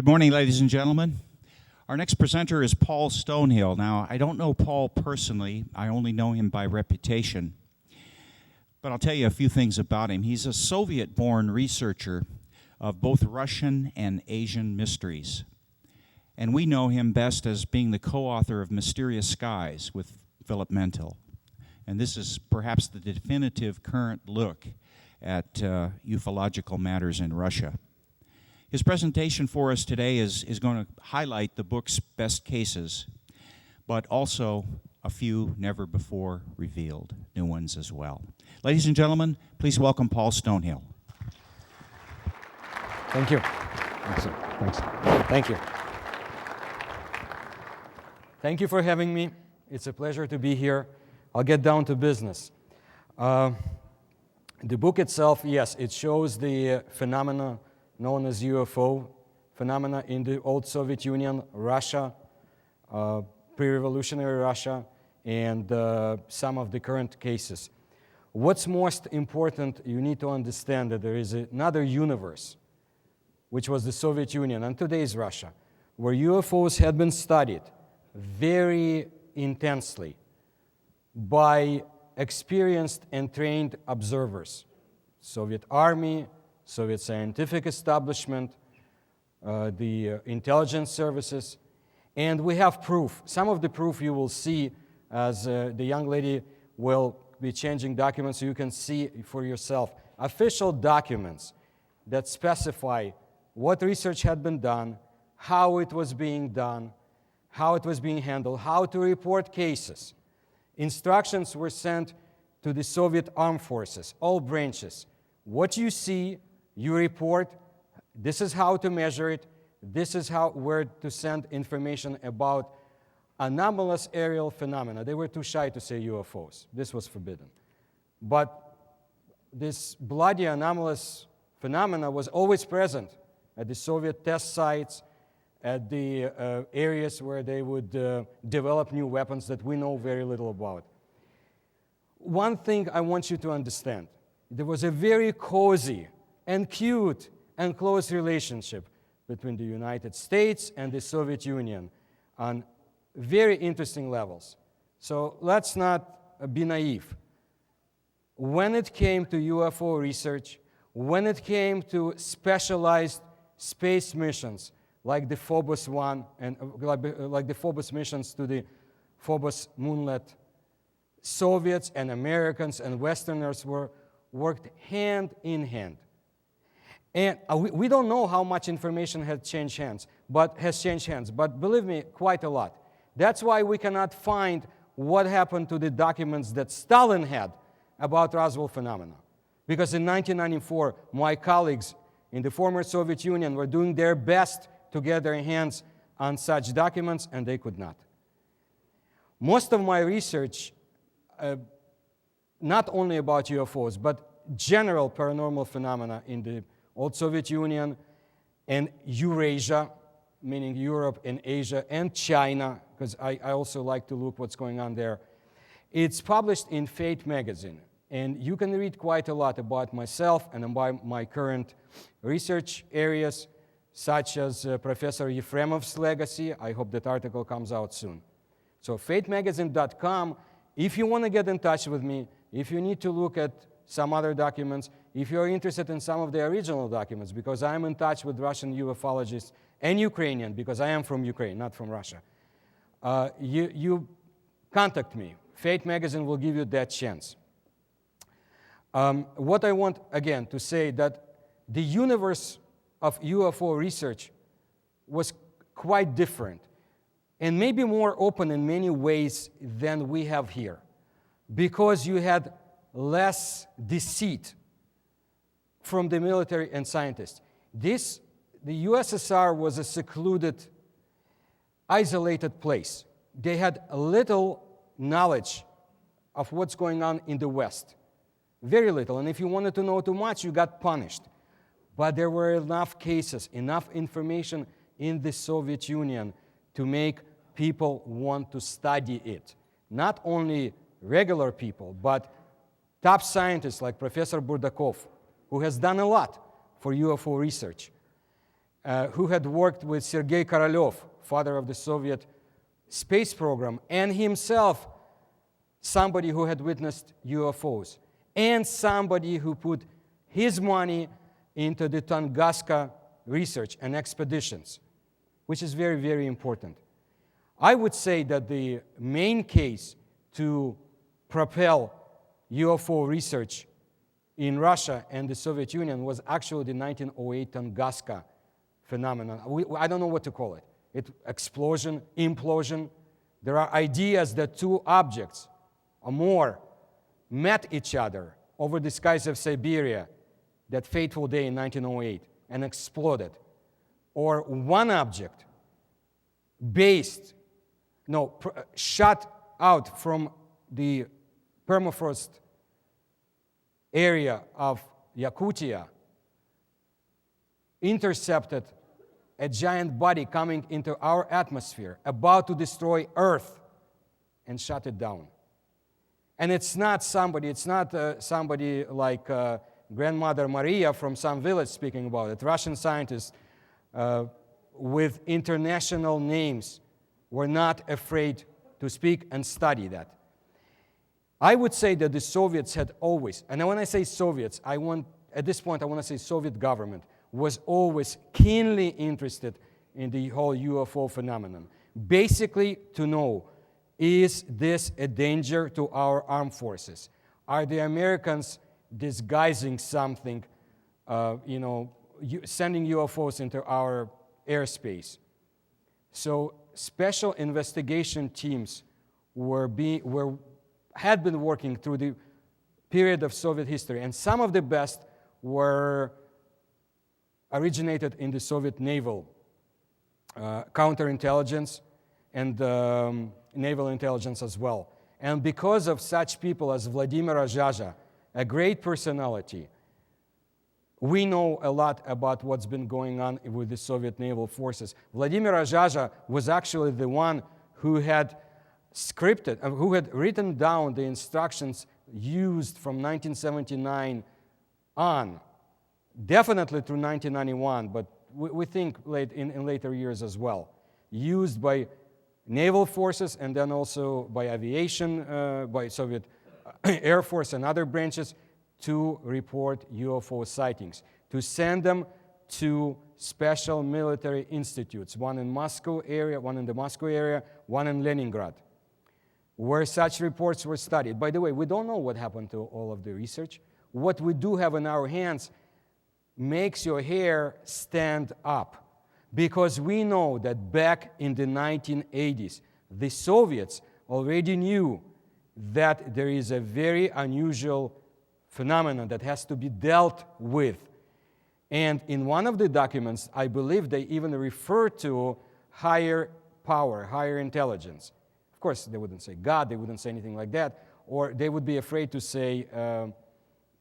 Good morning, ladies and gentlemen. Our next presenter is Paul Stonehill. Now, I don't know Paul personally. I only know him by reputation. But I'll tell you a few things about him. He's a Soviet-born researcher of both Russian and Asian mysteries. And we know him best as being the co-author of Mysterious Skies with Philip Mantle. And this is perhaps the definitive current look at ufological matters in Russia. His presentation for us today is going to highlight the book's best cases, but also a few never before revealed new ones as well. Ladies and gentlemen, please welcome Paul Stonehill. Thank you. Thanks. Thank you. Thank you for having me. It's a pleasure to be here. I'll get down to business. The book itself, yes, it shows the phenomena known as UFO phenomena in the old Soviet Union, Russia, pre-revolutionary Russia, and some of the current cases. What's most important, you need to understand that there is another universe, which was the Soviet Union and today's Russia, where UFOs had been studied very intensely by experienced and trained observers, Soviet Army, Soviet scientific establishment, the intelligence services, and we have proof. Some of the proof you will see as the young lady will be changing documents so you can see for yourself. Official documents that specify what research had been done, how it was being done, how it was being handled, how to report cases. Instructions were sent to the Soviet armed forces, all branches. What you see, you report. This is how to measure it. This is where to send information about anomalous aerial phenomena. They were too shy to say UFOs. This was forbidden. But this bloody anomalous phenomena was always present at the Soviet test sites, at the areas where they would develop new weapons that we know very little about. One thing I want you to understand, there was a very cozy and cute and close relationship between the United States and the Soviet Union on very interesting levels. So let's not be naive. When it came to UFO research, when it came to specialized space missions like the Phobos 1 and like the Phobos missions to the Phobos moonlet, Soviets and Americans and Westerners worked hand in hand. And we don't know how much information has changed hands, but believe me, quite a lot. That's why we cannot find what happened to the documents that Stalin had about Roswell phenomena. Because in 1994, my colleagues in the former Soviet Union were doing their best to get their hands on such documents, and they could not. Most of my research, not only about UFOs, but general paranormal phenomena in the old Soviet Union and Eurasia, meaning Europe and Asia, and China, because I also like to look what's going on there. It's published in Fate magazine, and you can read quite a lot about myself and about my current research areas, such as Professor Yefremov's legacy. I hope that article comes out soon. So fatemagazine.com, if you want to get in touch with me, if you need to look at some other documents, if you're interested in some of the original documents, because I'm in touch with Russian ufologists and Ukrainian, because I am from Ukraine, not from Russia, you contact me. Fate magazine will give you that chance. What I want, again, to say that the universe of UFO research was quite different and maybe more open in many ways than we have here, because you had less deceit from the military and scientists. The USSR was a secluded, isolated place. They had little knowledge of what's going on in the West. Very little. And if you wanted to know too much, you got punished. But there were enough cases, enough information in the Soviet Union to make people want to study it. Not only regular people, but top scientists like Professor Burdakov, who has done a lot for UFO research. who had worked with Sergei Korolev, father of the Soviet space program, and himself somebody who had witnessed UFOs, and somebody who put his money into the Tunguska research and expeditions, which is very, very important. I would say that the main case to propel UFO research in Russia and the Soviet Union was actually the 1908 Tunguska phenomenon. I don't know what to call it. Explosion, implosion. There are ideas that two objects or more met each other over the skies of Siberia that fateful day in 1908 and exploded. Or one object shot out from the permafrost area of Yakutia, intercepted a giant body coming into our atmosphere, about to destroy Earth, and shut it down. And it's not somebody like Grandmother Maria from some village speaking about it. Russian scientists with international names were not afraid to speak and study that. I would say that the Soviets had always, and when I say Soviets, at this point I want to say Soviet government, was always keenly interested in the whole UFO phenomenon. Basically to know, is this a danger to our armed forces? Are the Americans disguising something, sending UFOs into our airspace? So special investigation teams had been working through the period of Soviet history, and some of the best were originated in the Soviet naval counterintelligence and naval intelligence as well. And because of such people as Vladimir Azhaja, a great personality, we know a lot about what's been going on with the Soviet naval forces. Vladimir Azhaja was actually the one who had who had written down the instructions used from 1979 on, definitely through 1991, but we think in later years as well, used by naval forces and then also by aviation, by Soviet Air Force and other branches to report UFO sightings, to send them to special military institutes, one in Moscow area, one in the Moscow area, one in Leningrad, where such reports were studied. By the way, we don't know what happened to all of the research. What we do have in our hands makes your hair stand up, because we know that back in the 1980s, the Soviets already knew that there is a very unusual phenomenon that has to be dealt with. And in one of the documents, I believe they even refer to higher power, higher intelligence. Of course, they wouldn't say God, they wouldn't say anything like that, or they would be afraid to say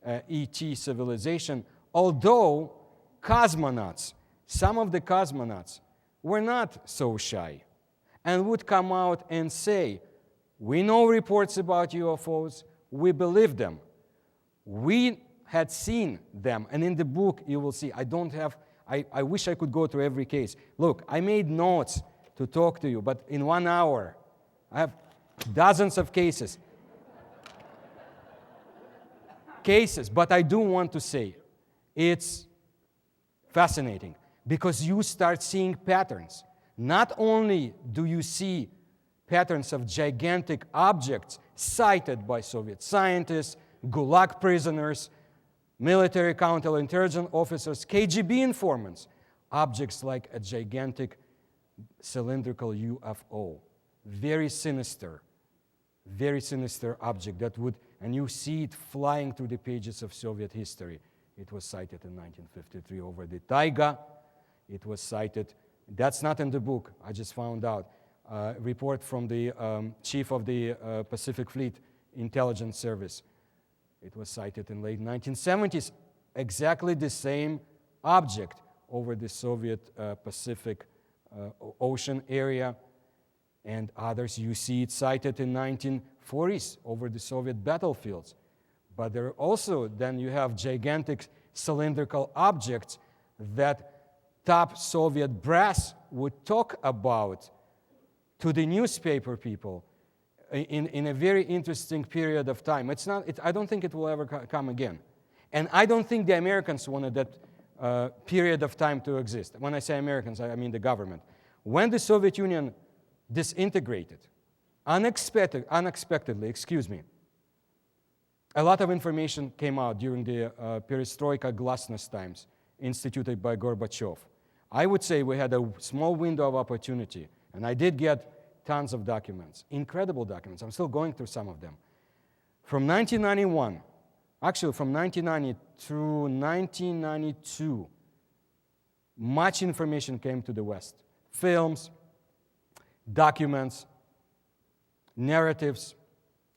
ET civilization, although cosmonauts, some of the cosmonauts were not so shy and would come out and say, we know reports about UFOs, we believe them. We had seen them, and in the book you will see, I wish I could go through every case. Look, I made notes to talk to you, but in 1 hour, I have dozens of cases. But I do want to say, it's fascinating, because you start seeing patterns. Not only do you see patterns of gigantic objects cited by Soviet scientists, Gulag prisoners, military counterintelligence officers, KGB informants, objects like a gigantic cylindrical UFO. Very sinister object that would, and you see it flying through the pages of Soviet history. It was sighted in 1953 over the taiga. It was sighted, that's not in the book, I just found out. Report from the chief of the Pacific Fleet Intelligence Service. It was sighted in late 1970s. Exactly the same object over the Soviet Pacific Ocean area. And others, you see it sighted in 1940s over the Soviet battlefields. But there also, then you have gigantic cylindrical objects that top Soviet brass would talk about to the newspaper people in a very interesting period of time. I don't think it will ever come again. And I don't think the Americans wanted that period of time to exist. When I say Americans, I mean the government. When the Soviet Union disintegrated, unexpectedly, a lot of information came out during the Perestroika glasnost times instituted by Gorbachev. I would say we had a small window of opportunity, and I did get tons of documents, incredible documents. I'm still going through some of them. From 1991, actually from 1990 through 1992, much information came to the West. Films, documents, narratives,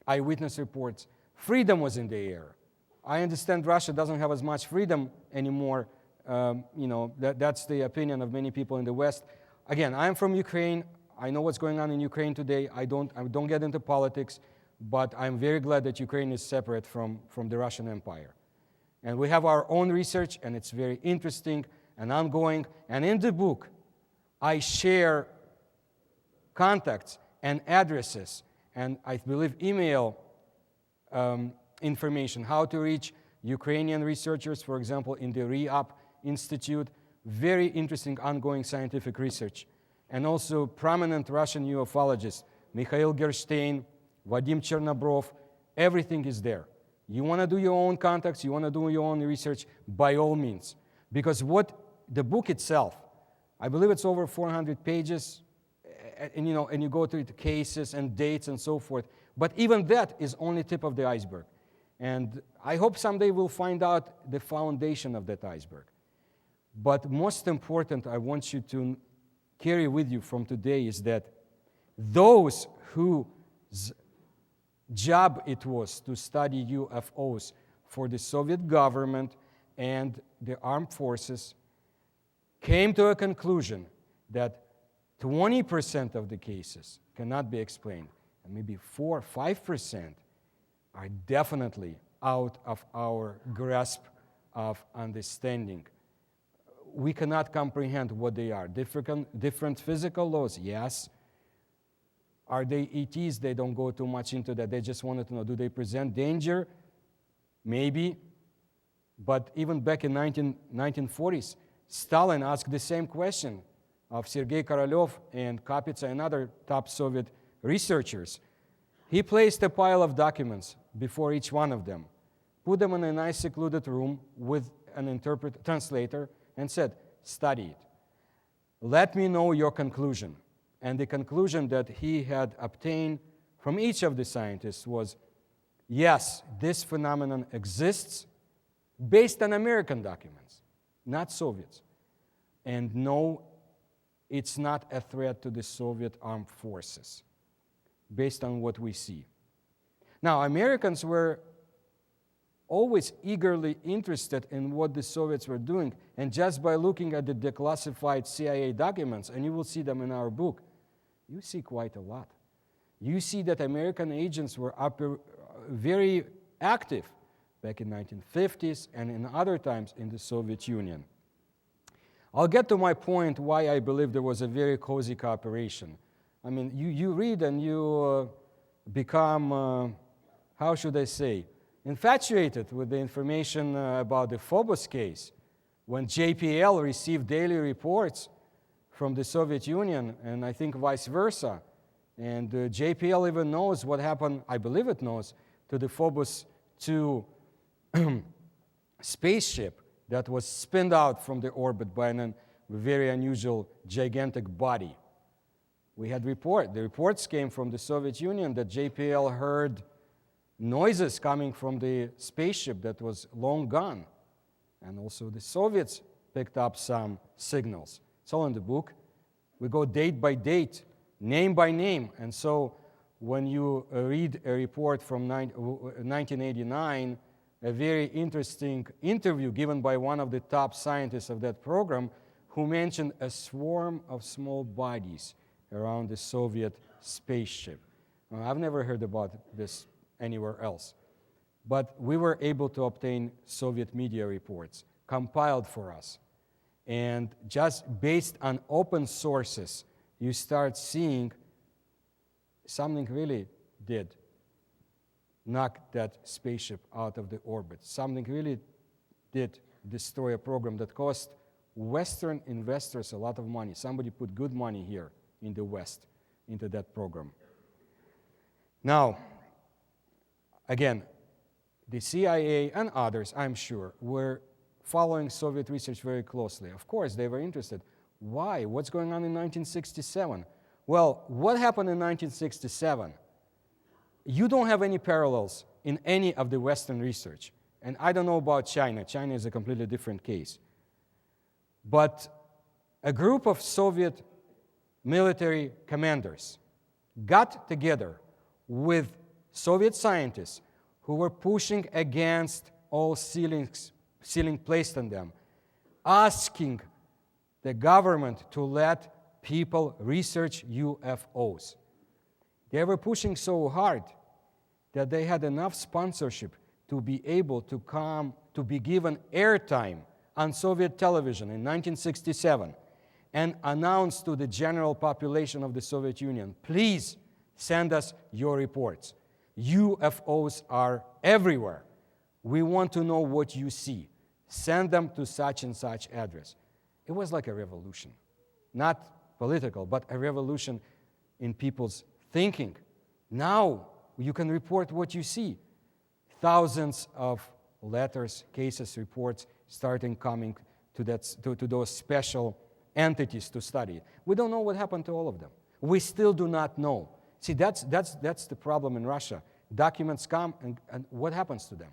eyewitness reports. Freedom was in the air. I understand Russia doesn't have as much freedom anymore. That's the opinion of many people in the West. Again, I'm from Ukraine. I know what's going on in Ukraine today. I don't get into politics, but I'm very glad that Ukraine is separate from the Russian Empire. And we have our own research, and it's very interesting and ongoing. And in the book, I share contacts and addresses, and I believe email information, how to reach Ukrainian researchers, for example, in the REOP Institute. Very interesting ongoing scientific research. And also prominent Russian ufologists, Mikhail Gerstein, Vadim Chernobrov, everything is there. You want to do your own contacts, you want to do your own research, by all means. Because what the book itself, I believe it's over 400 pages, and you go through the cases and dates and so forth. But even that is only tip of the iceberg. And I hope someday we'll find out the foundation of that iceberg. But most important, I want you to carry with you from today is that those whose job it was to study UFOs for the Soviet government and the armed forces came to a conclusion that 20% of the cases cannot be explained, and maybe 4 or 5% are definitely out of our grasp of understanding. We cannot comprehend what they are. Different physical laws, yes. Are they ETs? They don't go too much into that. They just wanted to know, do they present danger? Maybe. But even back in 1940s, Stalin asked the same question of Sergei Korolev and Kapitsa and other top Soviet researchers. He placed a pile of documents before each one of them, put them in a nice secluded room with an translator, and said, study it. Let me know your conclusion. And the conclusion that he had obtained from each of the scientists was, yes, this phenomenon exists based on American documents, not Soviets. And no, it's not a threat to the Soviet armed forces, based on what we see. Now, Americans were always eagerly interested in what the Soviets were doing, and just by looking at the declassified CIA documents, and you will see them in our book, you see quite a lot. You see that American agents were very active back in the 1950s and in other times in the Soviet Union. I'll get to my point why I believe there was a very cozy cooperation. I mean, you read and you become, how should I say, infatuated with the information about the Phobos case, when JPL received daily reports from the Soviet Union, and I think vice versa. And JPL even knows what happened, I believe it knows, to the Phobos 2 spaceship that was spinned out from the orbit by a very unusual, gigantic body. We had the reports came from the Soviet Union that JPL heard noises coming from the spaceship that was long gone. And also the Soviets picked up some signals. It's all in the book. We go date by date, name by name. And so when you read a report from 1989, a very interesting interview given by one of the top scientists of that program, who mentioned a swarm of small bodies around the Soviet spaceship. Now, I've never heard about this anywhere else. But we were able to obtain Soviet media reports compiled for us. And just based on open sources, you start seeing something really did knock that spaceship out of the orbit. Something really did destroy a program that cost Western investors a lot of money. Somebody put good money here in the West into that program. Now, again, the CIA and others, I'm sure, were following Soviet research very closely. Of course, they were interested. Why? What's going on in 1967? Well, what happened in 1967? You don't have any parallels in any of the Western research. And I don't know about China. China is a completely different case. But a group of Soviet military commanders got together with Soviet scientists who were pushing against all ceiling placed on them, asking the government to let people research UFOs. They were pushing so hard that they had enough sponsorship to be able to come to be given airtime on Soviet television in 1967 and announce to the general population of the Soviet Union, please send us your reports. UFOs are everywhere. We want to know what you see. Send them to such and such address. It was like a revolution. Not political, but a revolution in people's thinking. Now you can report what you see. Thousands of letters, cases, reports starting coming to those special entities to study. We don't know what happened to all of them. We still do not know. See, that's the problem in Russia. Documents come, and what happens to them?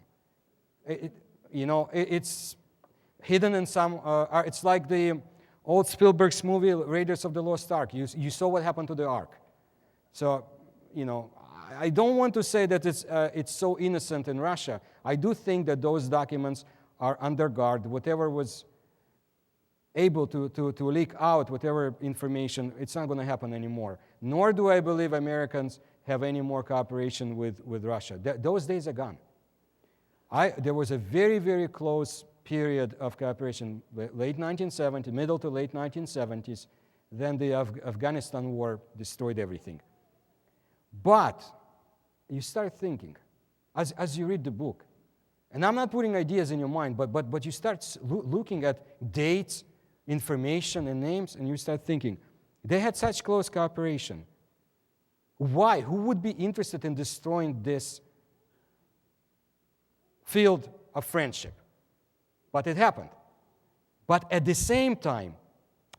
It's hidden in some. It's like the old Spielberg's movie Raiders of the Lost Ark. You saw what happened to the Ark. So, I don't want to say that it's so innocent in Russia. I do think that those documents are under guard. Whatever was able to leak out, whatever information, it's not going to happen anymore. Nor do I believe Americans have any more cooperation with Russia. Those days are gone. There was a very, very close period of cooperation, late 1970s, middle to late 1970s. Then the Afghanistan war destroyed everything. But you start thinking, as you read the book, and I'm not putting ideas in your mind, but you start looking at dates, information, and names, and you start thinking, they had such close cooperation. Why? Who would be interested in destroying this field of friendship? But it happened. But at the same time,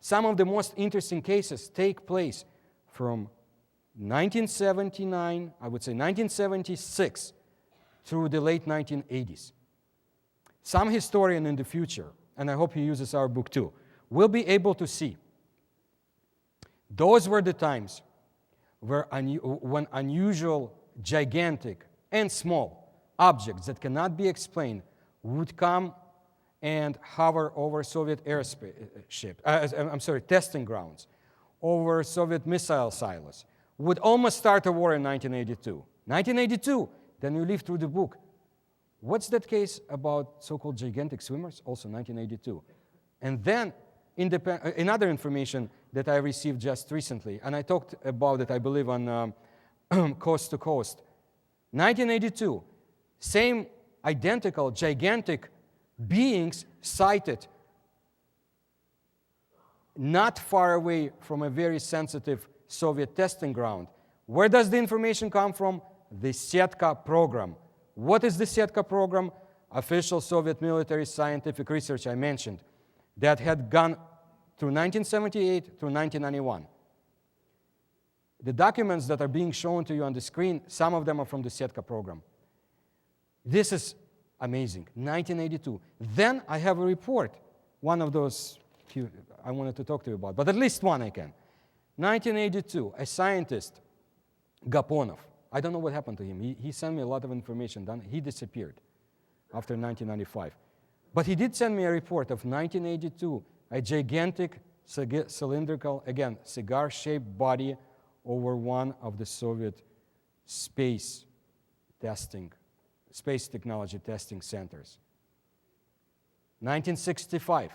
some of the most interesting cases take place from 1979, I would say 1976, through the late 1980s. Some historian in the future, and I hope he uses our book too, will be able to see those were the times when unusual, gigantic, and small objects that cannot be explained would come and hover over Soviet testing grounds, over Soviet missile silos, would almost start a war in 1982. 1982, then you live through the book. What's that case about so-called gigantic swimmers? Also 1982. And then another information that I received just recently, and I talked about it, I believe, on Coast to Coast. 1982, same identical, gigantic beings sighted not far away from a very sensitive Soviet testing ground. Where does the information come from? The Setka program. What is the Setka program? Official Soviet military scientific research I mentioned that had gone through 1978 through 1991. The documents that are being shown to you on the screen, some of them are from the Setka program. This is amazing. 1982. Then I have a report, one of those few I wanted to talk to you about, but at least one I can. 1982, a scientist, Gaponov. I don't know what happened to him. He sent me a lot of information. Then he disappeared after 1995. But he did send me a report of 1982, a gigantic cylindrical, again, cigar-shaped body over one of the Soviet space technology testing centers. 1965,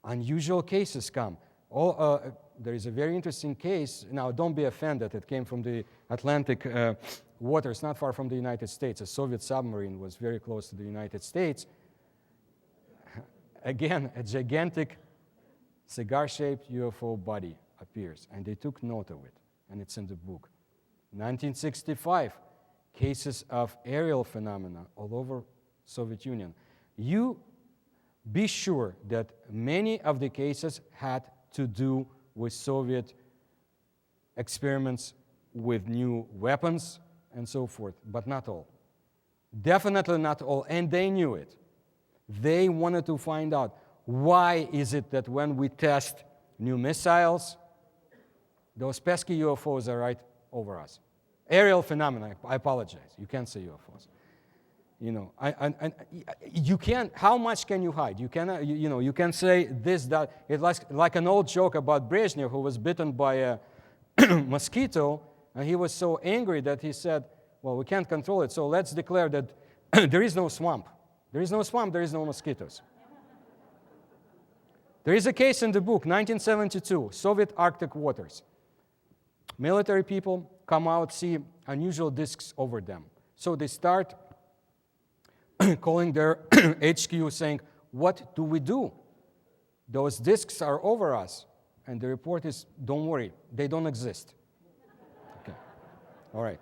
unusual cases come. There is a very interesting case. Now, don't be offended. It came from the Atlantic waters, not far from the United States. A Soviet submarine was very close to the United States. Again, a gigantic cigar-shaped UFO body appears, and they took note of it, and it's in the book. 1965, cases of aerial phenomena all over Soviet Union. You be sure that many of the cases had to do with Soviet experiments with new weapons and so forth, but not all. Definitely not all, and they knew it. They wanted to find out, why is it that when we test new missiles, those pesky UFOs are right over us? Aerial phenomena, I apologize. You can't say UFOs. You know, you can't, how much can you hide? You cannot, you can say this, that. It's like an old joke about Brezhnev, who was bitten by a mosquito, and he was so angry that he said, well, we can't control it, so let's declare that there is no swamp. There is no swamp, there is no mosquitoes. There is a case in the book, 1972, Soviet Arctic waters. Military people come out, see unusual disks over them. So they start calling their HQ saying, what do we do? Those disks are over us. And the report is, don't worry, they don't exist. Okay, all right.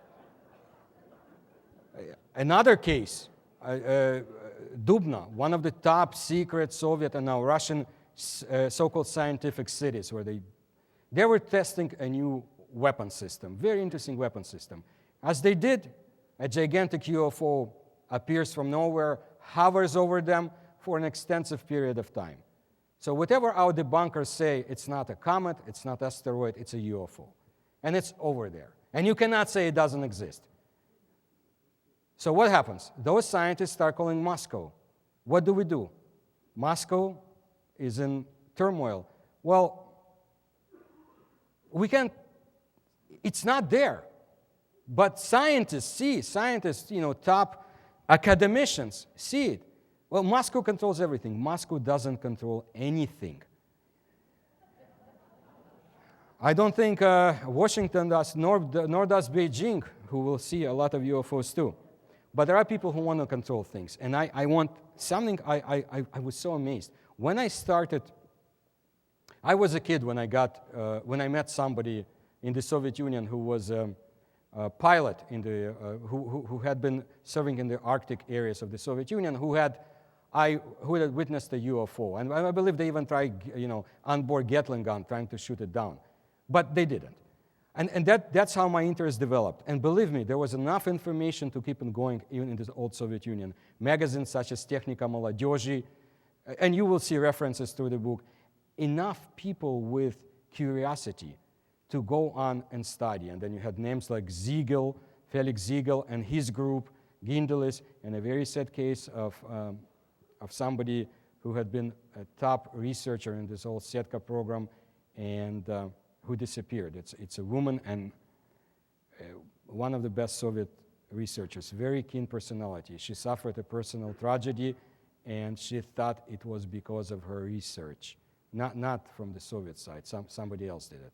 Another case, Dubna, one of the top secret Soviet and now Russian so-called scientific cities, where they were testing a new weapon system, very interesting weapon system. As they did, a gigantic UFO appears from nowhere, hovers over them for an extensive period of time. So whatever our debunkers say, it's not a comet, it's not asteroid, it's a UFO. And it's over there. And you cannot say it doesn't exist. So what happens? Those scientists start calling Moscow. What do we do? Moscow is in turmoil. Well, we can't, it's not there. But scientists, top academicians see it. Well, Moscow controls everything. Moscow doesn't control anything. I don't think Washington does, nor does Beijing, who will see a lot of UFOs too. But there are people who want to control things. And I want something, I was so amazed. When I started, I was a kid when I met somebody in the Soviet Union who was a pilot who had been serving in the Arctic areas of the Soviet Union, who had witnessed a UFO. And I believe they even tried, onboard Gatling gun, trying to shoot it down. But they didn't. And that's how my interest developed. And believe me, there was enough information to keep on going even in the old Soviet Union. Magazines such as Technika Молодежи, and you will see references through the book. Enough people with curiosity to go on and study. And then you had names like Ziegel, Felix Ziegel, and his group, Gindelis, and a very sad case of somebody who had been a top researcher in this old Setka program and who disappeared. It's a woman and one of the best Soviet researchers, very keen personality. She suffered a personal tragedy, and she thought it was because of her research, not from the Soviet side. Somebody else did it,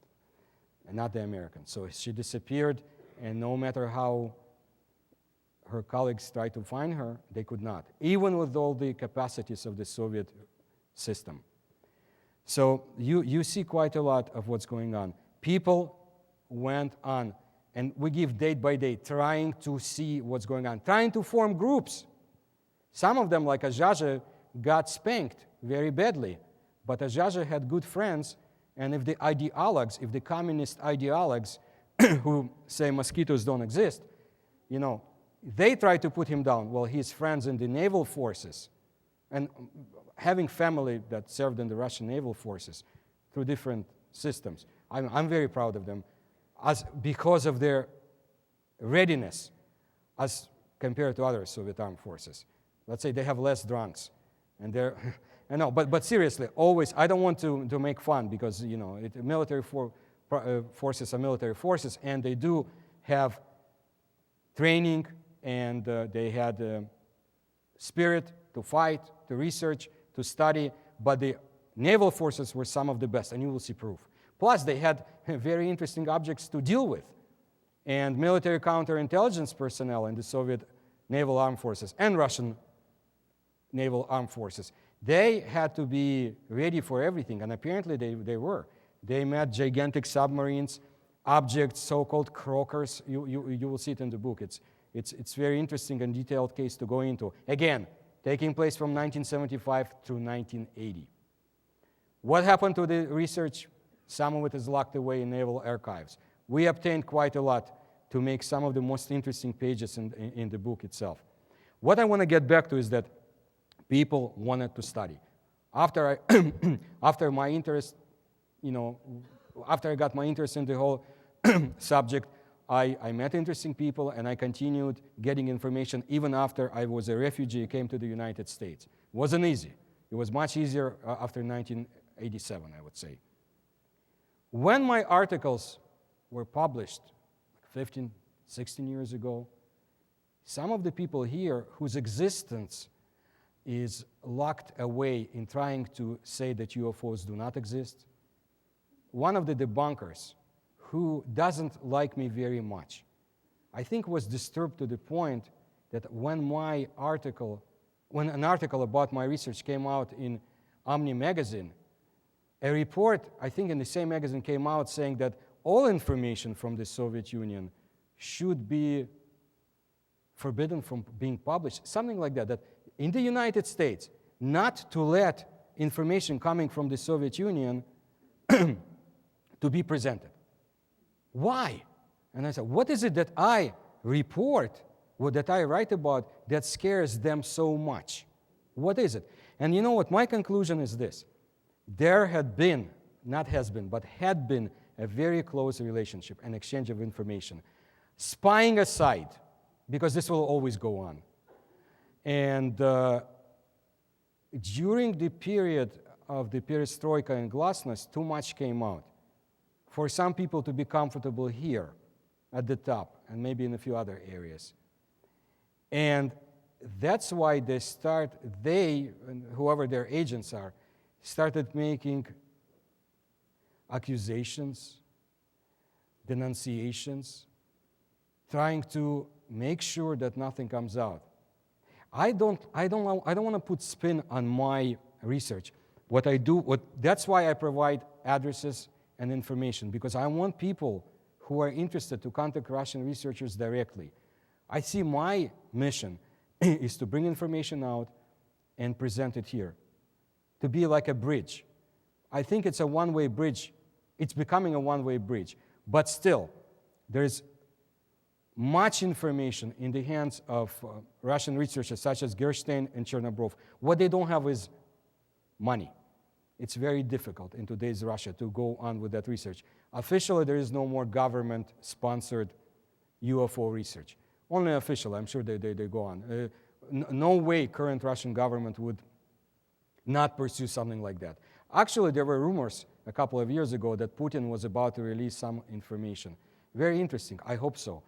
and not the Americans. So she disappeared, and no matter how her colleagues tried to find her, they could not, even with all the capacities of the Soviet system. So you see quite a lot of what's going on. People went on, and we give date by date, trying to see what's going on, trying to form groups. Some of them, like Azhaja, got spanked very badly. But Azhaja had good friends, and if the communist ideologues who say mosquitoes don't exist, they try to put him down. Well, his friends in the naval forces, and having family that served in the Russian naval forces through different systems, I'm very proud of them, because of their readiness as compared to other Soviet armed forces. Let's say they have less drunks, and they're, I know, but seriously, always, I don't want to make fun, because military forces are military forces, and they do have training, and they had spirit to fight, to research, to study, but the naval forces were some of the best, and you will see proof. Plus, they had very interesting objects to deal with. And military counterintelligence personnel in the Soviet naval armed forces and Russian naval armed forces, they had to be ready for everything, and apparently they were. They met gigantic submarines, objects, so-called croakers. You will see it in the book. It's very interesting and detailed case to go into. Again, taking place from 1975 through 1980. What happened to the research? Some of it is locked away in naval archives. We obtained quite a lot to make some of the most interesting pages in the book itself. What I want to get back to is that people wanted to study. After my interest, after I got my interest in the whole subject, I met interesting people and I continued getting information even after I was a refugee, came to the United States. It wasn't easy. It was much easier after 1987, I would say. When my articles were published 15, 16 years ago, some of the people here whose existence is locked away in trying to say that UFOs do not exist, one of the debunkers who doesn't like me very much, I think was disturbed to the point that when an article about my research came out in Omni magazine, a report, I think in the same magazine, came out saying that all information from the Soviet Union should be forbidden from being published, something like that, that in the United States, not to let information coming from the Soviet Union to be presented. Why? And I said, what is it that I report, or that I write about that scares them so much? What is it? And you know what? My conclusion is this. There had been, not has been, but had been a very close relationship, an exchange of information. Spying aside, because this will always go on. And during the period of the Perestroika and glasnost, too much came out. For some people to be comfortable here at the top and maybe in a few other areas. And that's why they, and whoever their agents are, started making accusations, denunciations, trying to make sure that nothing comes out. I don't want to put spin on my research. That's why I provide addresses and information, because I want people who are interested to contact Russian researchers directly. I see my mission is to bring information out and present it here, to be like a bridge. I think it's a one-way bridge. It's becoming a one-way bridge. But still, there's much information in the hands of Russian researchers such as Gerstein and Chernobyl. What they don't have is money. It's very difficult in today's Russia to go on with that research. Officially, there is no more government-sponsored UFO research. Only official, I'm sure they go on. No way current Russian government would not pursue something like that. Actually, there were rumors a couple of years ago that Putin was about to release some information. Very interesting. I hope so.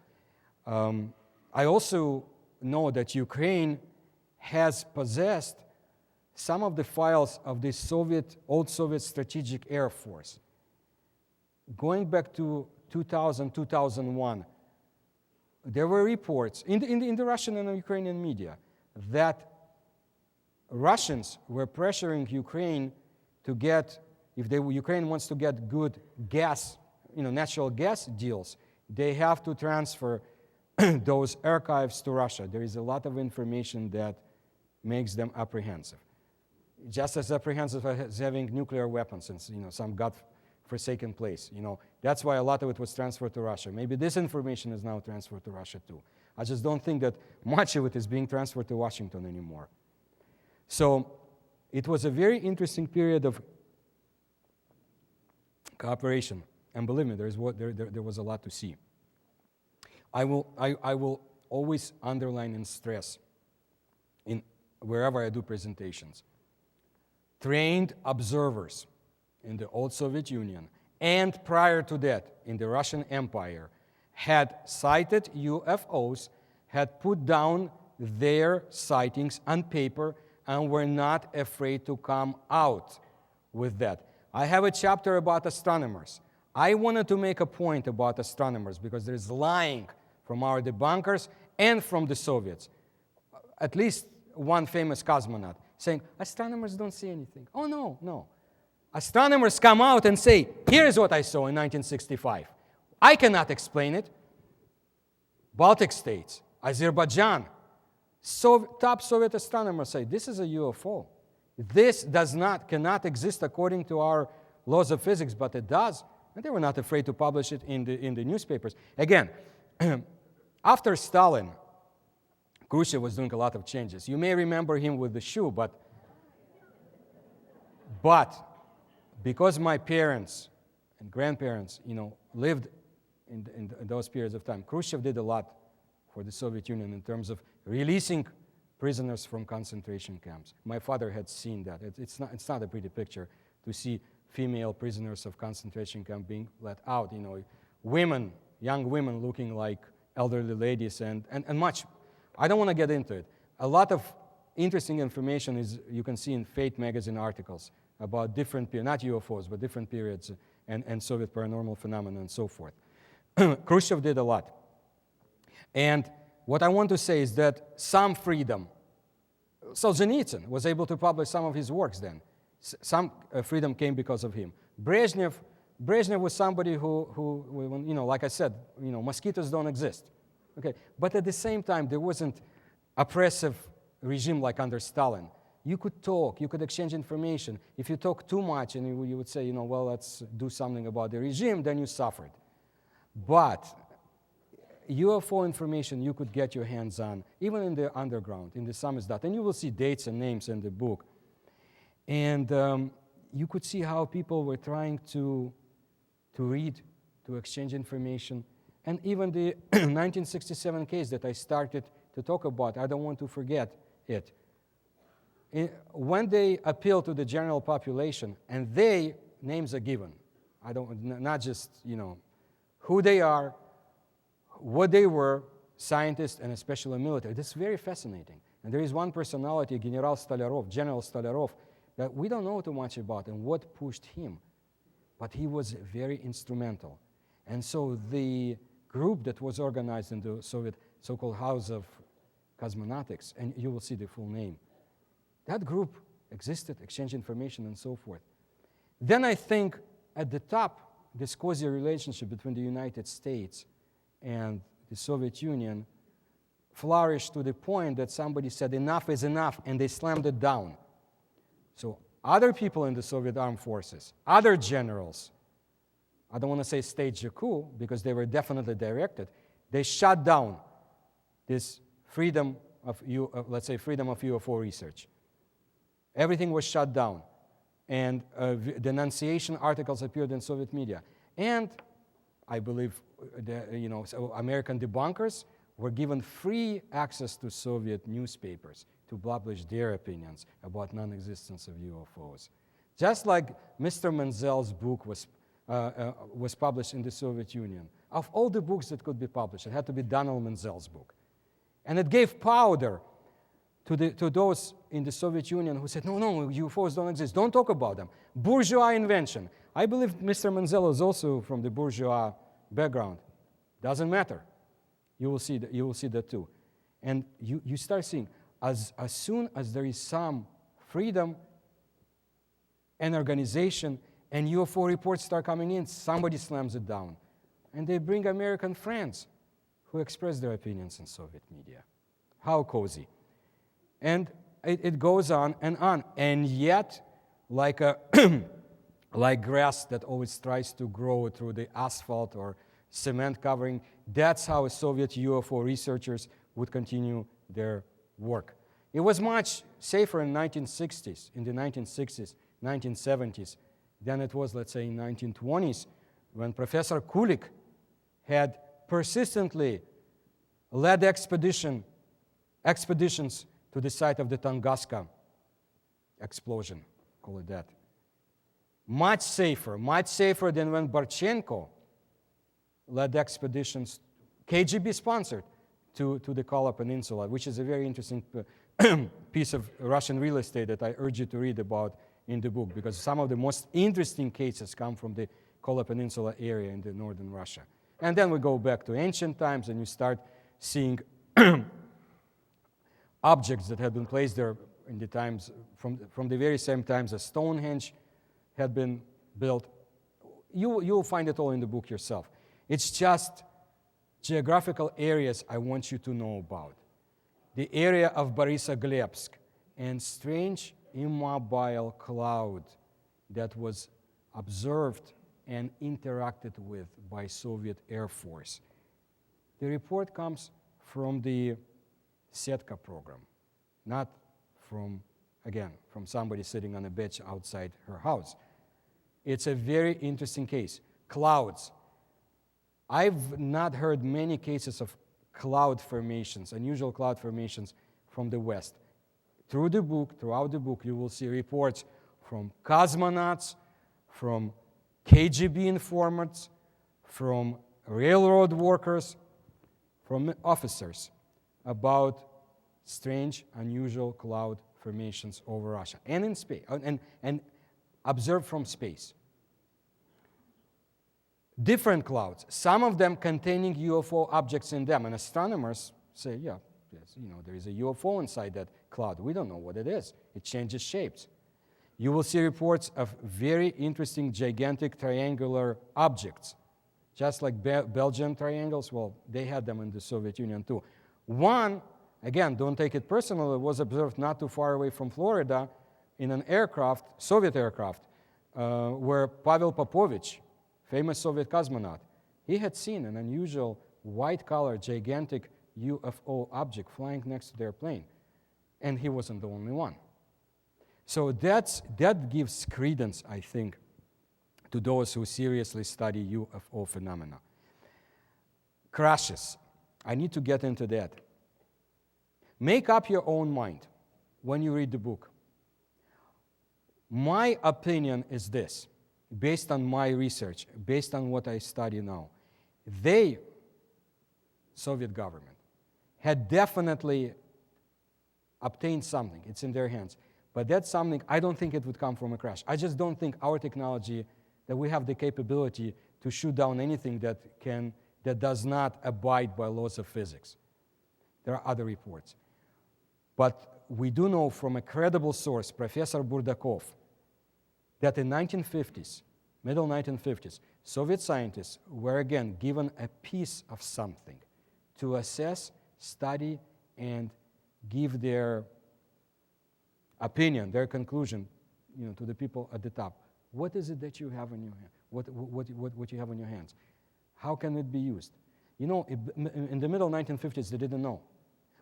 I also know that Ukraine has possessed some of the files of the old Soviet Strategic Air Force. Going back to 2000, 2001, there were reports in the Russian and Ukrainian media that Russians were pressuring Ukraine to get, Ukraine wants to get good gas, natural gas deals, they have to transfer those archives to Russia. There is a lot of information that makes them apprehensive. Just as apprehensive as having nuclear weapons in some God-forsaken place. That's why a lot of it was transferred to Russia. Maybe this information is now transferred to Russia too. I just don't think that much of it is being transferred to Washington anymore. So it was a very interesting period of cooperation. And believe me, there was a lot to see. I will always underline and stress wherever I do presentations. Trained observers in the old Soviet Union and prior to that in the Russian Empire had sighted UFOs, had put down their sightings on paper, and were not afraid to come out with that. I have a chapter about astronomers. I wanted to make a point about astronomers because there is lying from our debunkers and from the Soviets. At least one famous cosmonaut saying, astronomers don't see anything. Oh, no, no. Astronomers come out and say, here's what I saw in 1965. I cannot explain it. Baltic states, Azerbaijan, top Soviet astronomers say, this is a UFO. This cannot exist according to our laws of physics, but it does. And they were not afraid to publish it in the newspapers. Again, after Stalin, Khrushchev was doing a lot of changes. You may remember him with the shoe, but because my parents and grandparents, lived in those periods of time, Khrushchev did a lot for the Soviet Union in terms of releasing prisoners from concentration camps. My father had seen that. It's not a pretty picture to see female prisoners of concentration camp being let out. Women, young women looking like elderly ladies and much. I don't want to get into it. A lot of interesting information you can see in Fate magazine articles about different periods, not UFOs, but different periods and Soviet paranormal phenomena and so forth. Khrushchev did a lot. And what I want to say is that some freedom, Solzhenitsyn was able to publish some of his works then. Some freedom came because of him. Brezhnev was somebody who, like I said, mosquitoes don't exist. Okay, but at the same time, there wasn't oppressive regime like under Stalin. You could talk, you could exchange information. If you talk too much and you would say, well, let's do something about the regime, then you suffered. But UFO information you could get your hands on, even in the underground, in the samizdat. And you will see dates and names in the book. And you could see how people were trying to read, to exchange information. And even the 1967 case that I started to talk about, I don't want to forget it. When they appeal to the general population, and names are given, not just, who they are, what they were, scientists and especially military. This is very fascinating. And there is one personality, General Stolarov, that we don't know too much about and what pushed him. But he was very instrumental. And so the group that was organized in the Soviet so-called House of Cosmonautics, and you will see the full name, that group existed, exchanged information and so forth. Then I think at the top, this cozy relationship between the United States and the Soviet Union flourished to the point that somebody said enough is enough, and they slammed it down. So other people in the Soviet armed forces, other generals, I don't want to say staged a coup because they were definitely directed, they shut down this freedom of UFO research. Everything was shut down. And denunciation articles appeared in Soviet media. And I believe so American debunkers were given free access to Soviet newspapers to publish their opinions about non-existence of UFOs. Just like Mr. Menzel's book was published in the Soviet Union. Of all the books that could be published, it had to be Donald Menzel's book. And it gave powder to those in the Soviet Union who said, no, UFOs don't exist. Don't talk about them. Bourgeois invention. I believe Mr. Menzel is also from the bourgeois background. Doesn't matter. You will see that too. And you start seeing, as soon as there is some freedom and organization and UFO reports start coming in, somebody slams it down. And they bring American friends who express their opinions in Soviet media. How cozy. And it goes on. And yet, like grass that always tries to grow through the asphalt or cement covering, that's how Soviet UFO researchers would continue their work. It was much safer in the 1960s, 1970s, than it was, let's say, in 1920s, when Professor Kulik had persistently led expeditions to the site of the Tunguska explosion, call it that. Much safer than when Borchenko led expeditions, KGB-sponsored, to the Kola Peninsula, which is a very interesting piece of Russian real estate that I urge you to read about in the book, because some of the most interesting cases come from the Kola Peninsula area in the northern Russia. And then we go back to ancient times, and you start seeing objects that had been placed there in the times, from the very same times as Stonehenge had been built. You'll find it all in the book yourself. It's just geographical areas I want you to know about. The area of Borisogledsk and strange immobile cloud that was observed and interacted with by Soviet Air Force. The report comes from the Setka program, not from somebody sitting on a bench outside her house. It's a very interesting case. Clouds. I've not heard many cases of cloud formations, unusual cloud formations from the West. Throughout the book, you will see reports from cosmonauts, from KGB informants, from railroad workers, from officers about strange, unusual cloud formations over Russia and in space, and observed from space. Different clouds, some of them containing UFO objects in them, and astronomers say, yes, there is a UFO inside that cloud. We don't know what it is. It changes shapes. You will see reports of very interesting, gigantic triangular objects, just like Belgian triangles. Well, they had them in the Soviet Union too. One, again, don't take it personally, was observed not too far away from Florida in an aircraft, Soviet aircraft, where Pavel Popovich, famous Soviet cosmonaut, he had seen an unusual white-collar, gigantic UFO object flying next to their plane. And he wasn't the only one. So that gives credence, I think, to those who seriously study UFO phenomena. Crashes. I need to get into that. Make up your own mind when you read the book. My opinion is this, based on my research, based on what I study now. Soviet government, had definitely obtained something. It's in their hands. But that's something, I don't think it would come from a crash. I just don't think our technology, that we have the capability to shoot down anything that does not abide by laws of physics. There are other reports. But we do know from a credible source, Professor Burdakov, that in 1950s, middle 1950s, Soviet scientists were again given a piece of something to assess, study, and give their opinion, their conclusion, to the people at the top. What is it that you have in your hand? What you have in your hands? How can it be used? In the middle 1950s, they didn't know.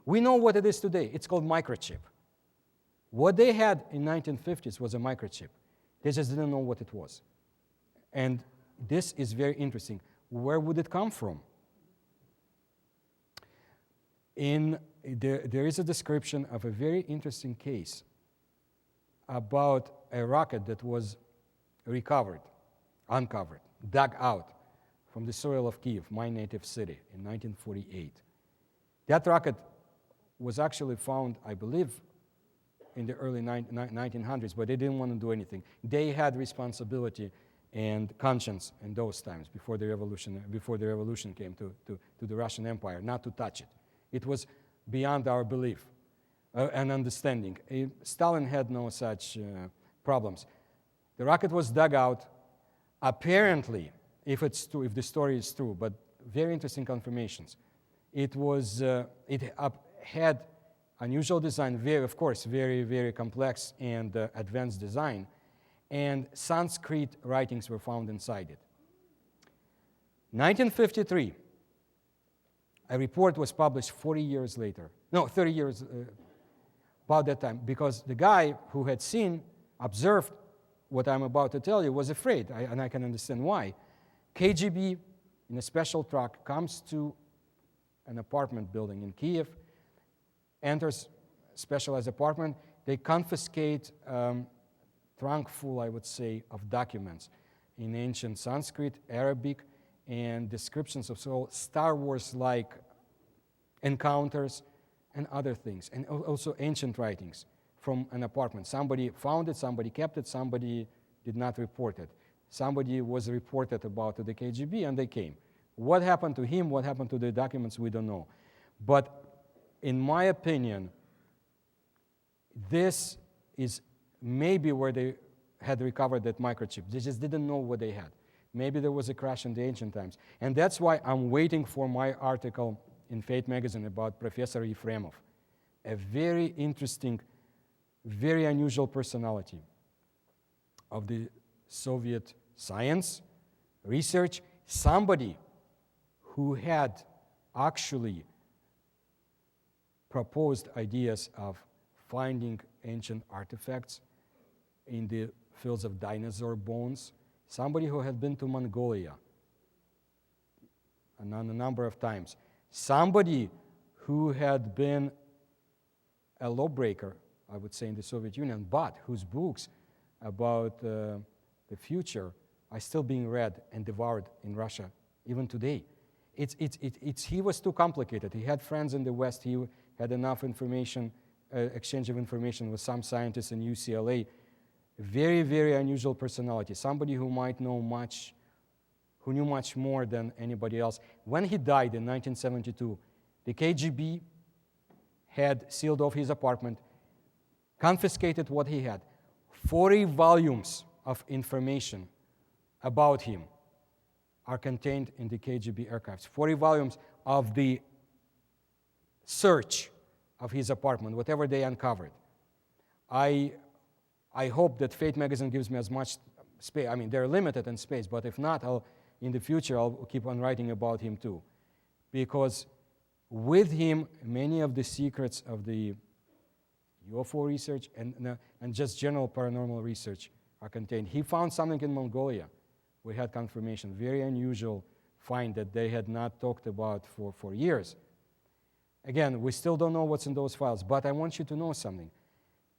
We know what it is today. It's called microchip. What they had in 1950s was a microchip. They just didn't know what it was. And this is very interesting. Where would it come from? There is a description of a very interesting case about a rocket that was uncovered, dug out from the soil of Kiev, my native city, in 1948. That rocket was actually found, I believe, in the early 1900s, but they didn't want to do anything. They had responsibility and conscience in those times, before the revolution came to the Russian Empire, not to touch it. It was beyond our belief and understanding. Stalin had no such problems. The rocket was dug out. Apparently, if it's true, if the story is true, but very interesting confirmations. It had unusual design, very, very complex and advanced design, and Sanskrit writings were found inside it. 1953, a report was published 30 years about that time, because the guy who had observed what I'm about to tell you, was afraid, and I can understand why. KGB, in a special truck, comes to an apartment building in Kiev, enters specialized apartment. They confiscate trunk full, I would say, of documents in ancient Sanskrit, Arabic, and descriptions of Star Wars-like encounters and other things, and also ancient writings from an apartment. Somebody found it, somebody kept it, somebody did not report it. Somebody was reported about to the KGB and they came. What happened to him, what happened to the documents, we don't know. But in my opinion, this is maybe where they had recovered that microchip. They just didn't know what they had. Maybe there was a crash in the ancient times. And that's why I'm waiting for my article in Fate magazine about Professor Yefremov, a very interesting, very unusual personality of the Soviet science, research, somebody who had actually proposed ideas of finding ancient artifacts in the fields of dinosaur bones, somebody who had been to Mongolia a number of times, somebody who had been a lawbreaker, I would say, in the Soviet Union, but whose books about the future are still being read and devoured in Russia even today. He was too complicated. He had friends in the West. He had enough information, exchange of information with some scientists in UCLA. Very, very unusual personality. Somebody who might know much, who knew much more than anybody else. When he died in 1972, the KGB had sealed off his apartment, confiscated what he had. 40 volumes of information about him are contained in the KGB archives. 40 volumes of the search of his apartment, whatever they uncovered. I hope that Fate magazine gives me as much space. I mean, they're limited in space, but if not, in the future, I'll keep on writing about him too. Because with him, many of the secrets of the UFO research and just general paranormal research are contained. He found something in Mongolia. We had confirmation, very unusual find that they had not talked about for years. Again, we still don't know what's in those files, but I want you to know something.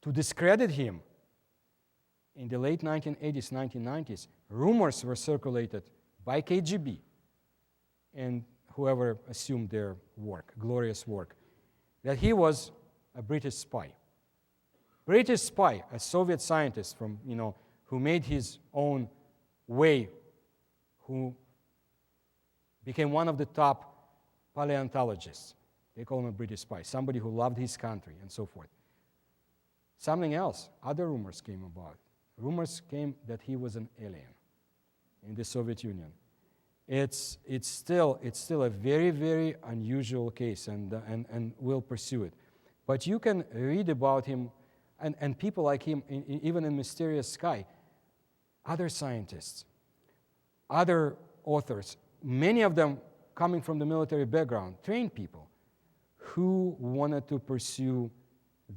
To discredit him, in the late 1980s, 1990s, rumors were circulated by KGB and whoever assumed their work, glorious work, that he was a British spy. British spy, a Soviet scientist from, who made his own way, who became one of the top paleontologists. They call him a British spy, somebody who loved his country and so forth. Something else, other rumors came about. Rumors came that he was an alien in the Soviet Union. It's still a very, very unusual case, and we'll pursue it. But you can read about him, and people like him, even in Mysterious Sky, other scientists, other authors, many of them coming from the military background, trained people who wanted to pursue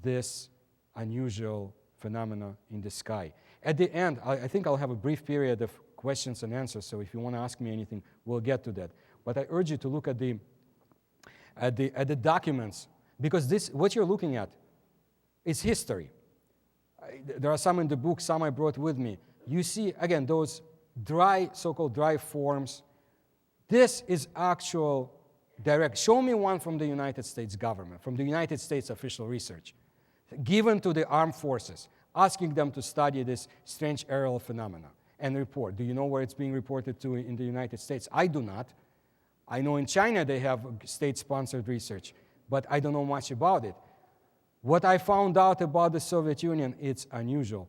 this unusual phenomena in the sky. At the end, I think I'll have a brief period of questions and answers, so if you want to ask me anything, we'll get to that. But I urge you to look at the documents, because what you're looking at is history. There are some in the book, some I brought with me. You see, again, those so-called dry forms. This is actual direct. Show me one from the United States government, from the United States official research, given to the armed forces, asking them to study this strange aerial phenomena and report. Do you know where it's being reported to in the United States? I do not. I know in China they have state-sponsored research, but I don't know much about it. What I found out about the Soviet Union, it's unusual.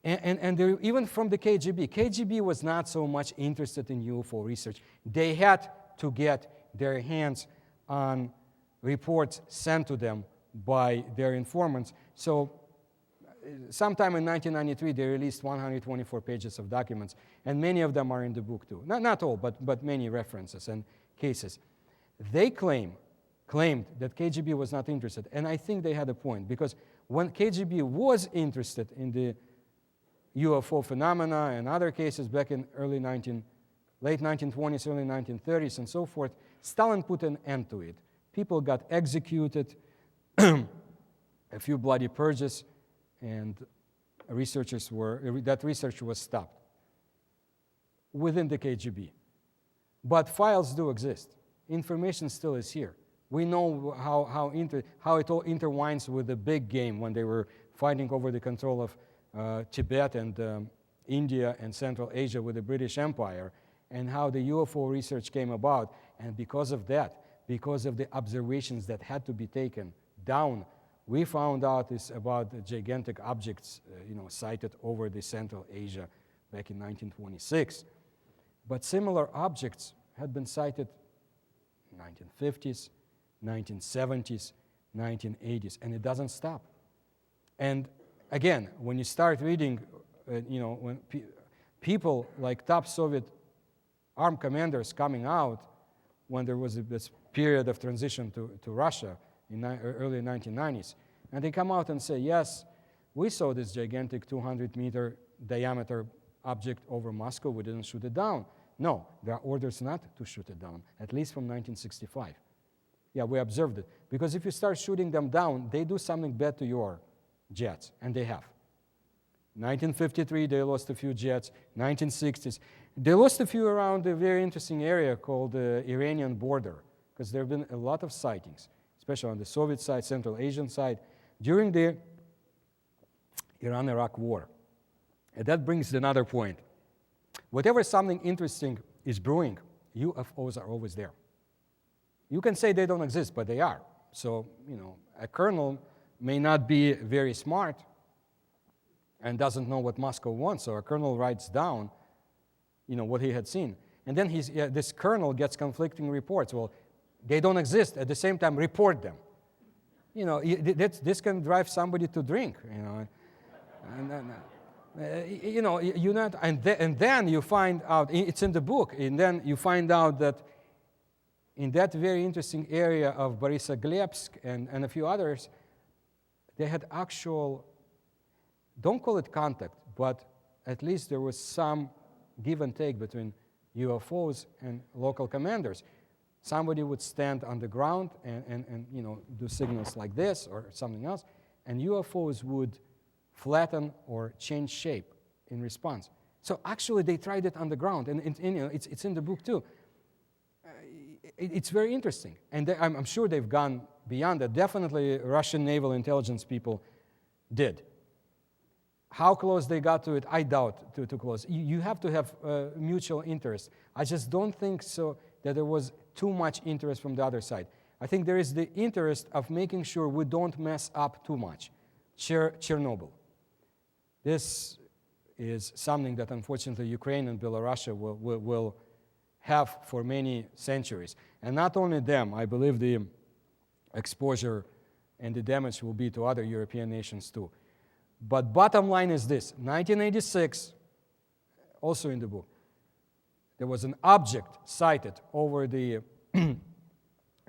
And even from the KGB was not so much interested in UFO research. They had to get their hands on reports sent to them by their informants. So sometime in 1993, they released 124 pages of documents, and many of them are in the book too. Not all, but many references and cases. They claimed that KGB was not interested, and I think they had a point, because when KGB was interested in the UFO phenomena and other cases back in late 1920s, early 1930s, and so forth, Stalin put an end to it. People got executed, a few bloody purges, and that research was stopped within the KGB. But files do exist. Information still is here. We know how it all intertwines with the big game when they were fighting over the control of Tibet and India and Central Asia with the British Empire, and how the UFO research came about. And because of that, because of the observations that had to be taken down, we found out about the gigantic objects sighted over the Central Asia back in 1926. But similar objects had been sighted in 1950s, 1970s, 1980s, and it doesn't stop. And again, when you start reading, when people like top Soviet armed commanders coming out, when there was this period of transition to Russia in early 1990s, and they come out and say, yes, we saw this gigantic 200-meter diameter object over Moscow, we didn't shoot it down. No, there are orders not to shoot it down, at least from 1965. Yeah, we observed it. Because if you start shooting them down, they do something bad to your jets, and they have. 1953, they lost a few jets. 1960s, they lost a few around a very interesting area called the Iranian border, because there have been a lot of sightings, especially on the Soviet side, Central Asian side, during the Iran-Iraq war. And that brings to another point. Whatever something interesting is brewing, UFOs are always there. You can say they don't exist, but they are. So, a colonel may not be very smart and doesn't know what Moscow wants, so a colonel writes down, what he had seen. And then this colonel gets conflicting reports. Well, they don't exist. At the same time, report them. This can drive somebody to drink, And then you find out, it's in the book, and then you find out that in that very interesting area of Borisogledsk and a few others, they had actual, don't call it contact, but at least there was some give and take between UFOs and local commanders. Somebody would stand on the ground and do signals like this or something else, and UFOs would flatten or change shape in response. So actually they tried it on the ground, and it's in the book too. It's very interesting, and I'm sure they've gone beyond that. Definitely Russian naval intelligence people did. How close they got to it, I doubt too close. You have to have mutual interest. I just don't think so that there was too much interest from the other side. I think there is the interest of making sure we don't mess up too much. Chernobyl. This is something that unfortunately Ukraine and Belarus will have for many centuries. And not only them, I believe the exposure and the damage will be to other European nations too. But bottom line is this: 1986, also in the book, there was an object sighted over the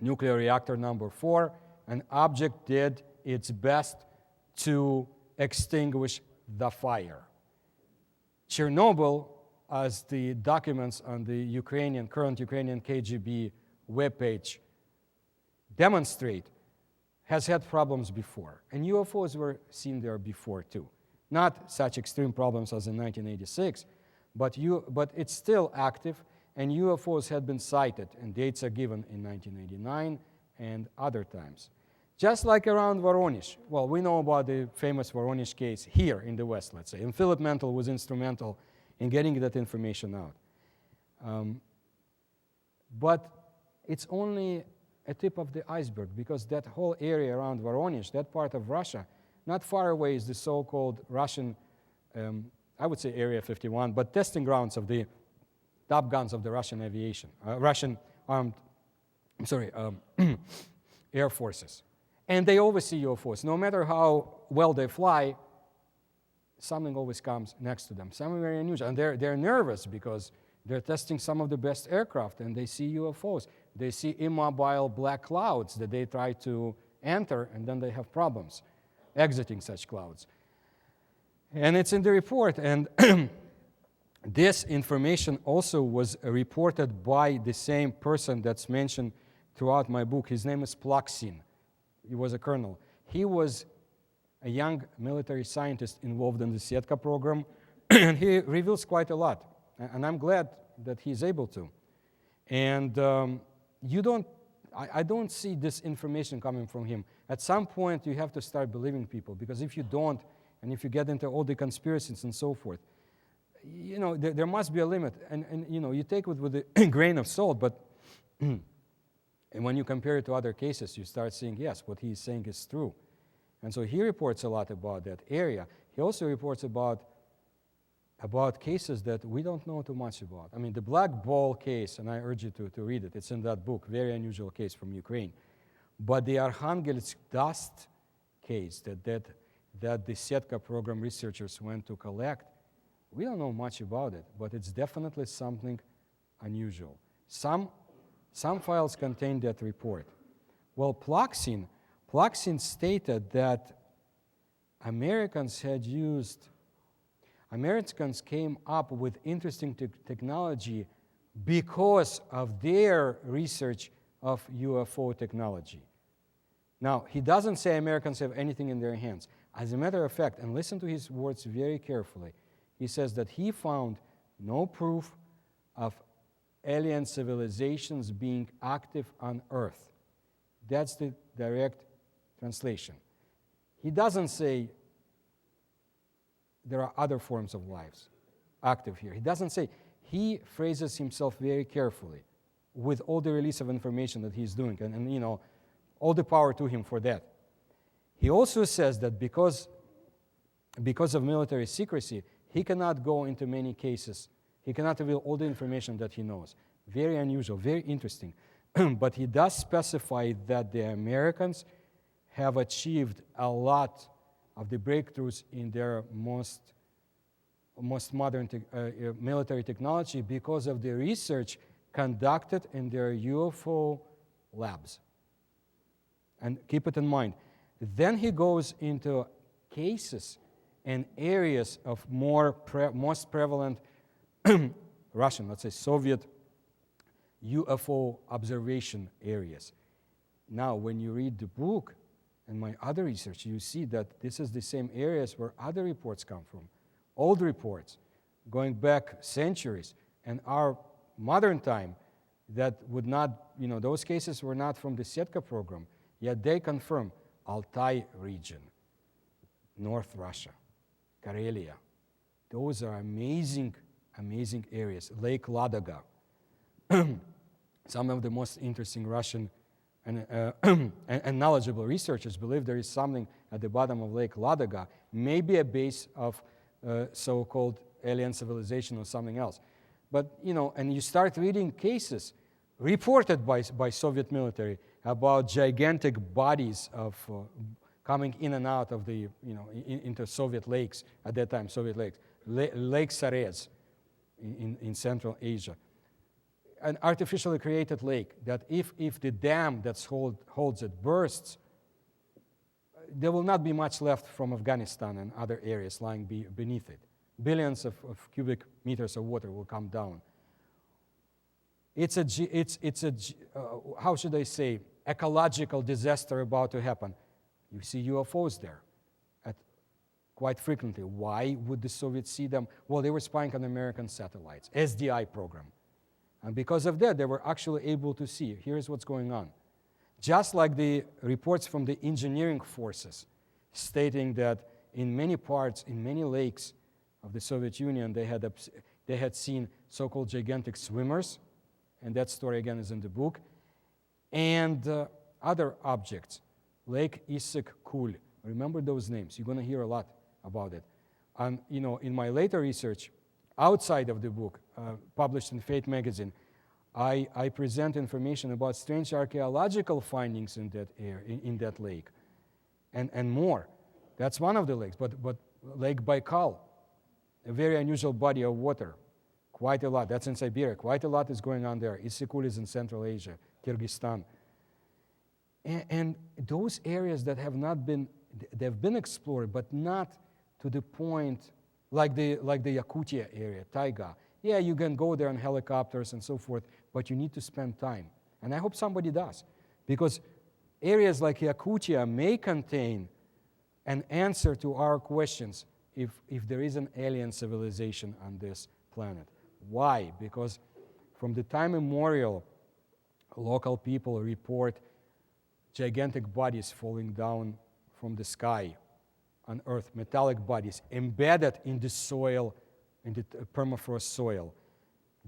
nuclear reactor number 4. An object did its best to extinguish the fire. Chernobyl, as the documents on the current Ukrainian KGB webpage demonstrate, has had problems before. And UFOs were seen there before too. Not such extreme problems as in 1986, but it's still active, and UFOs had been sighted, and dates are given in 1989 and other times. Just like around Voronezh. Well, we know about the famous Voronezh case here in the West, let's say. And Philip Mantle was instrumental in getting that information out. But it's only a tip of the iceberg, because that whole area around Voronezh, that part of Russia, not far away is the so-called Russian, I would say Area 51, but testing grounds of the top guns of the Russian aviation, Air Forces. And they always see UFOs. No matter how well they fly, something always comes next to them. Something very unusual. And they're nervous because they're testing some of the best aircraft, and they see UFOs. They see immobile black clouds that they try to enter, and then they have problems exiting such clouds. And it's in the report. And this information also was reported by the same person that's mentioned throughout my book. His name is Plaksin. He was a colonel. He was a young military scientist involved in the Setka program, and he reveals quite a lot. And I'm glad that he's able to. And I don't see this information coming from him. At some point, you have to start believing people, because if you don't, and if you get into all the conspiracies and so forth, you know, there must be a limit. And you know, you take it with a grain of salt, but and when you compare it to other cases, you start seeing, yes, what he's saying is true. And so he reports a lot about that area. He also reports about cases that we don't know too much about. I mean, the Black Ball case, and I urge you to read it. It's in that book, very unusual case from Ukraine. But the Arkhangelsk dust case that the Setka program researchers went to collect, we don't know much about it, but it's definitely something unusual. Some files contain that report. Well, Plaksin stated that Americans came up with interesting technology because of their research of UFO technology. Now, he doesn't say Americans have anything in their hands. As a matter of fact, and listen to his words very carefully, he says that he found no proof of alien civilizations being active on Earth. That's the direct translation. He doesn't say there are other forms of lives active here. He doesn't say. He phrases himself very carefully with all the release of information that he's doing, and you know, all the power to him for that. He also says that because of military secrecy, he cannot go into many cases. He cannot reveal all the information that he knows. Very unusual, very interesting. But he does specify that the Americans have achieved a lot of the breakthroughs in their most modern military technology because of the research conducted in their UFO labs. And keep it in mind. Then he goes into cases and areas of most prevalent Russian, let's say Soviet UFO observation areas. Now, when you read the book and my other research, you see that this is the same areas where other reports come from. Old reports going back centuries, and our modern time that would not, you know, those cases were not from the Setka program, yet they confirm Altai region, North Russia, Karelia. Those are amazing, amazing areas. Lake Ladoga. Some of the most interesting Russian and knowledgeable researchers believe there is something at the bottom of Lake Ladoga, maybe a base of so-called alien civilization or something else. But, you know, and you start reading cases reported by Soviet military about gigantic bodies of coming in and out of the, you know, into Soviet lakes, at that time, Soviet lakes. Lake Sarez in Central Asia. An artificially created lake that if the dam that holds it bursts, there will not be much left from Afghanistan and other areas lying beneath it. Billions of cubic meters of water will come down. It's a how should I say, ecological disaster about to happen. You see UFOs there quite frequently. Why would the Soviets see them? Well, they were spying on American satellites, SDI program. And because of that, they were actually able to see, here's what's going on. Just like the reports from the engineering forces stating that in many parts, in many lakes of the Soviet Union, they had seen so-called gigantic swimmers, and that story again is in the book, and other objects, Lake Issyk-Kul. Remember those names. You're going to hear a lot about it. And, you know, in my later research, outside of the book, published in Fate magazine, I present information about strange archaeological findings in that area, in that lake, and more. That's one of the lakes, but Lake Baikal, a very unusual body of water, quite a lot. That's in Siberia. Quite a lot is going on there. Issyk-Kul is in Central Asia, Kyrgyzstan. And those areas that have not been, they've been explored, but not to the point like the Yakutia area, taiga. Yeah, you can go there on helicopters and so forth, but you need to spend time. And I hope somebody does, because areas like Yakutia may contain an answer to our questions if there is an alien civilization on this planet. Why? Because from the time immemorial, local people report gigantic bodies falling down from the sky on Earth, metallic bodies embedded in the soil, in the permafrost soil.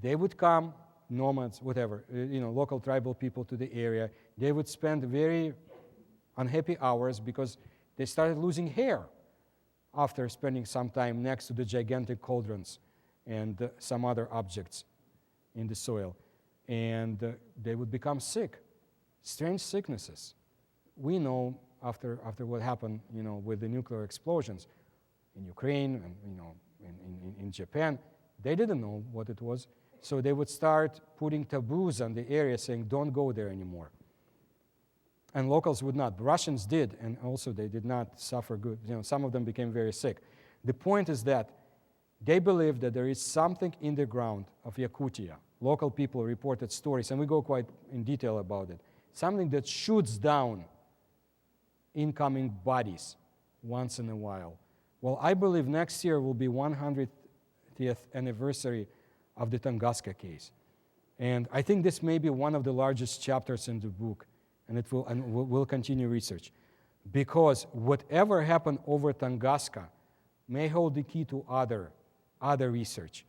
They would come, nomads, whatever, local tribal people to the area. They would spend very unhappy hours because they started losing hair after spending some time next to the gigantic cauldrons and some other objects in the soil. And they would become sick, strange sicknesses. We know after what happened, with the nuclear explosions in Ukraine and, in Japan, they didn't know what it was. So they would start putting taboos on the area, saying, don't go there anymore. And locals would not. Russians did, and also they did not suffer good. Some of them became very sick. The point is that they believe that there is something in the ground of Yakutia. Local people reported stories, and we go quite in detail about it. Something that shoots down incoming bodies once in a while. Well, I believe next year will be 100th anniversary of the Tunguska case. And I think this may be one of the largest chapters in the book, and we'll continue research. Because whatever happened over Tunguska may hold the key to other research.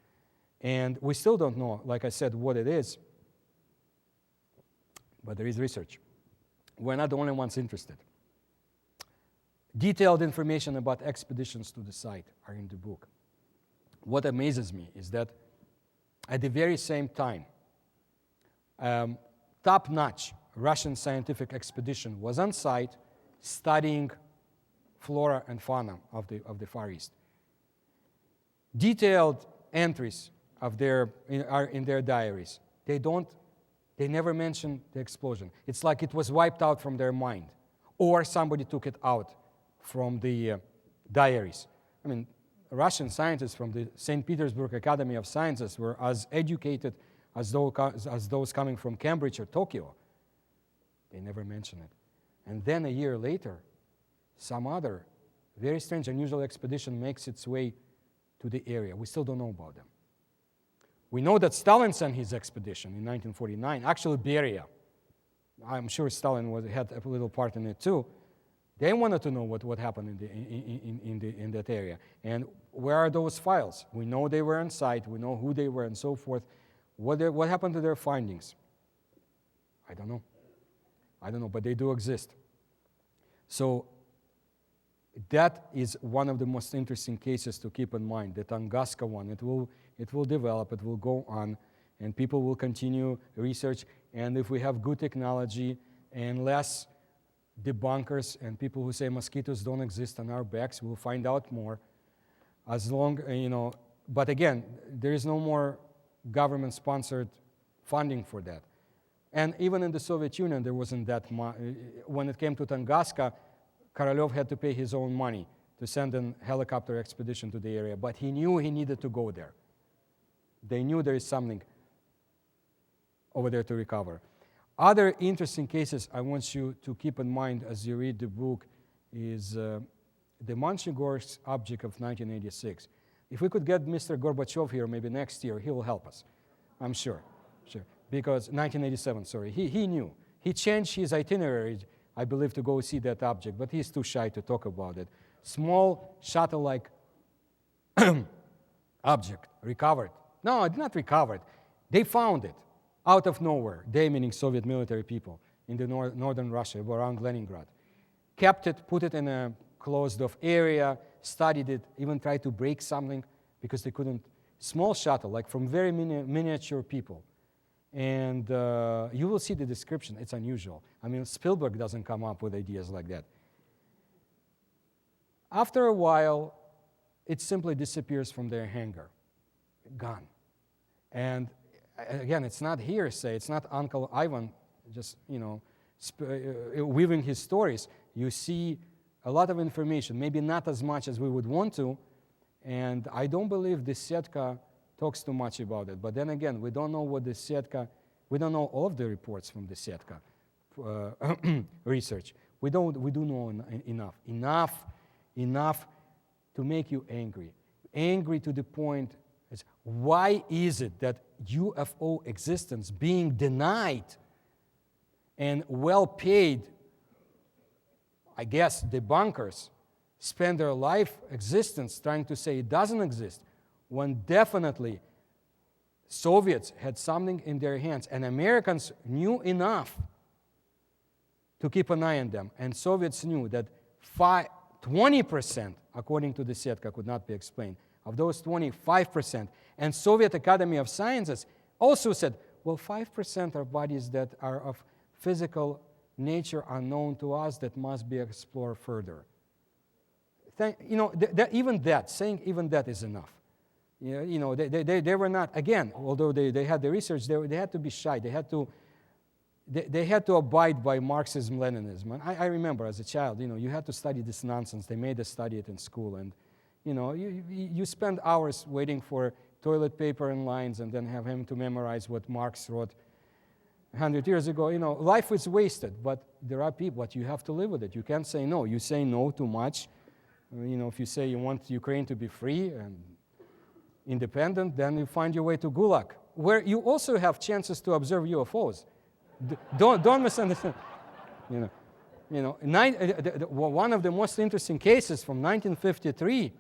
And we still don't know, like I said, what it is, but there is research. We're not the only ones interested. Detailed information about expeditions to the site are in the book. What amazes me is that at the very same time, top-notch Russian scientific expedition was on site studying flora and fauna of the Far East. Detailed entries are in their diaries. They never mention the explosion. It's like it was wiped out from their mind, or somebody took it out from the diaries. I mean, Russian scientists from the St. Petersburg Academy of Sciences were as educated as those coming from Cambridge or Tokyo. They never mention it. And then a year later, some other very strange, unusual expedition makes its way to the area. We still don't know about them. We know that Stalin sent his expedition in 1949, actually Beria. I'm sure Stalin had a little part in it too. They wanted to know what happened in that area. And where are those files? We know they were on site. We know who they were and so forth. What happened to their findings? I don't know, but they do exist. So that is one of the most interesting cases to keep in mind, the Tunguska one. It will develop, it will go on, and people will continue research. And if we have good technology and less debunkers and people who say mosquitoes don't exist on our backs, we'll find out more. But again, there is no more government-sponsored funding for that. And even in the Soviet Union, there wasn't that much. When it came to Tunguska, Korolev had to pay his own money to send a helicopter expedition to the area, but he knew he needed to go there. They knew there is something over there to recover. Other interesting cases I want you to keep in mind as you read the book is the Monchegorsk object of 1986. If we could get Mr. Gorbachev here maybe next year, he will help us, I'm sure. Because 1987, sorry, he knew. He changed his itinerary, I believe, to go see that object, but he's too shy to talk about it. Small shuttle-like object recovered. No, it's not recovered. They found it out of nowhere. They, meaning Soviet military people in the northern Russia, around Leningrad. Kept it, put it in a closed-off area, studied it, even tried to break something because they couldn't. Small shuttle, like from very miniature people. And you will see the description. It's unusual. I mean, Spielberg doesn't come up with ideas like that. After a while, it simply disappears from their hangar. Gone. And again, it's not hearsay. It's not Uncle Ivan just, weaving his stories. You see a lot of information, maybe not as much as we would want to. And I don't believe the Setka talks too much about it. But then again, we don't know what the Setka, we don't know all of the reports from the Setka research. We do know enough to make you angry. Angry to the point why is it that UFO existence being denied and well-paid, I guess, debunkers spend their life existence trying to say it doesn't exist, when definitely Soviets had something in their hands, and Americans knew enough to keep an eye on them. And Soviets knew that 20%, according to the Setka, could not be explained. Of those 25%. And Soviet Academy of Sciences also said, well, 5% are bodies that are of physical nature unknown to us that must be explored further. Even that, saying even that is enough. They were not, again, although they had the research, they had to be shy. They had to abide by Marxism, Leninism. And I remember as a child, you had to study this nonsense. They made us study it in school. And, you spend hours waiting for toilet paper and lines and then have him to memorize what Marx wrote 100 years ago. Life is wasted, but there are people, but you have to live with it. You can't say no. You say no too much. If you say you want Ukraine to be free and independent, then you find your way to Gulag, where you also have chances to observe UFOs. Don't misunderstand. One of the most interesting cases from 1953.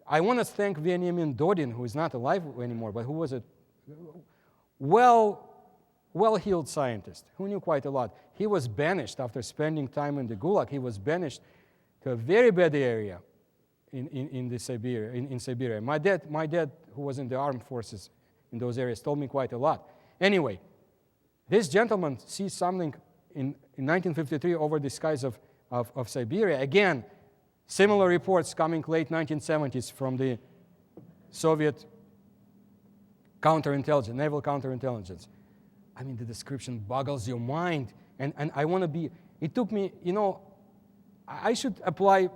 I want to thank Veniamin Dodin, who is not alive anymore, but who was a well-heeled scientist who knew quite a lot. He was banished after spending time in the Gulag. He was banished to a very bad area in Siberia. My dad, who was in the armed forces in those areas, told me quite a lot. Anyway, this gentleman sees something in 1953 over the skies of Siberia. Again, similar reports coming late 1970s from the Soviet counterintelligence, naval counterintelligence. I mean, the description boggles your mind. And I want to be, it took me, I should apply,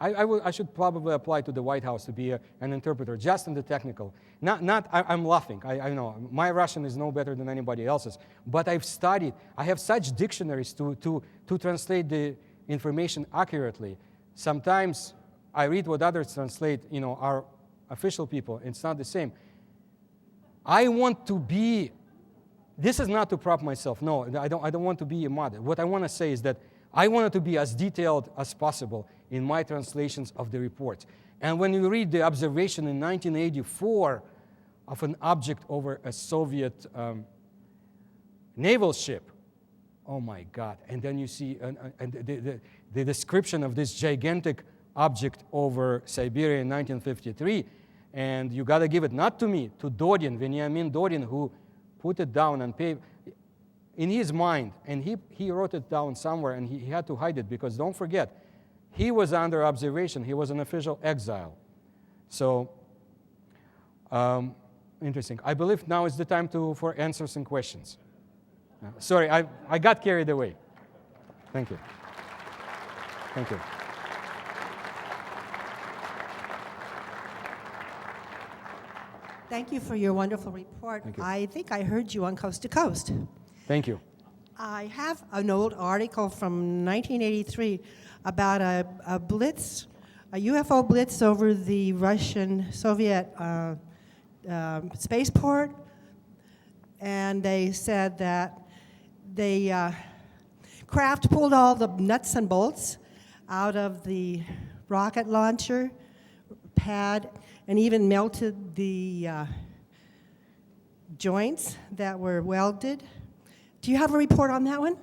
I should probably apply to the White House to be an interpreter, just in the technical. I'm laughing. I know, my Russian is no better than anybody else's. But I've studied, I have such dictionaries to translate the information accurately. Sometimes I read what others translate, our official people. It's not the same. I want to be, this is not to prop myself. No, I don't want to be a model. What I want to say is that I wanted to be as detailed as possible in my translations of the reports. And when you read the observation in 1984 of an object over a Soviet naval ship, oh my God. And then you see the description of this gigantic object over Siberia in 1953. And you got to give it not to me, to Dodin, Veniamin Dodin, who put it down and paid in his mind. And he wrote it down somewhere, and he had to hide it because don't forget, he was under observation. He was an official exile. So, interesting. I believe now is the time for answers and questions. Sorry, I got carried away. Thank you. Thank you. Thank you for your wonderful report. I think I heard you on Coast to Coast. Thank you. I have an old article from 1983 about a blitz, a UFO blitz over the Russian-Soviet spaceport. And they said that the craft pulled all the nuts and bolts out of the rocket launcher pad and even melted the joints that were welded. Do you have a report on that one?